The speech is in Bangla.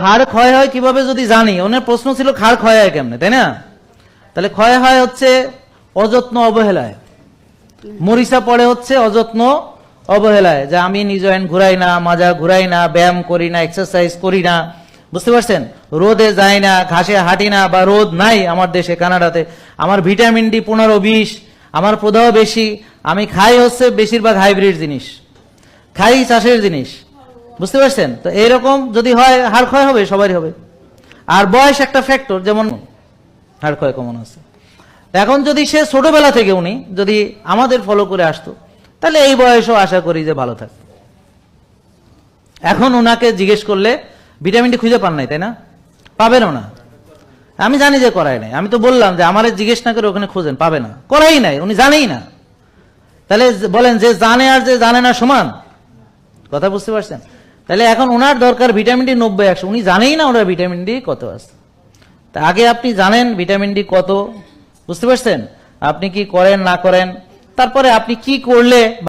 হাড় ক্ষয় হয় কিভাবে যদি জানি, ওনার প্রশ্ন ছিল হাড় ক্ষয় হয় কেমনে, তাই না? তাহলে ক্ষয় হয় হচ্ছে অযত্ন অবহেলায়, মরিচা পড়ে হচ্ছে অযত্ন অবহেলায়, যে আমি নিজ হ্যান্ড ঘুরাই না, মাজা ঘুরাই না, ব্যায়াম করি না, এক্সারসাইজ করি না, বুঝতে পারছেন? রোদে যাই না, ঘাসে হাঁটি না, বা রোদ নাই আমার দেশে কানাডাতে, আমার ভিটামিন ডি 15-20, আমার প্রদাহ বেশি, আমি খাই হচ্ছে বেশিরভাগ হাইব্রিড জিনিস, খাই চাষের জিনিস, বুঝতে পারছেন? তো এইরকম যদি হয় হাড় ক্ষয় হবে, সবারই হবে। আর বয়স একটা ফ্যাক্টর, যেমন হাড় ক্ষয় কমন আছে। এখন যদি সে ছোটবেলা থেকে উনি যদি আমাদের ফলো করে আসতো, তাহলে এই বয়সও আশা করি যে ভালো থাকতো। এখন ওনাকে জিজ্ঞেস করলে ভিটামিন ডি খুঁজে পান নাই, তাই না? পাবেনও না। আমি জানি যে করাই নাই, আমি তো বললাম যে আমারে জিজ্ঞেস না করে ওখানে খোঁজেন, পাবে না, করাই নাই, উনি জানেই না। তাহলে বলেন যে জানে আর যে জানে না সমান? কথা বুঝতে পারছেন? তাহলে এখন ওনার দরকার ভিটামিন ডি 90-100, উনি জানেই না ওনার ভিটামিন ডি কত আছে। তা আগে আপনি জানেন ভিটামিন ডি কত, বুঝতে পারছেন? আপনি কি করেন না করেন, তারপরে আপনি কি করলে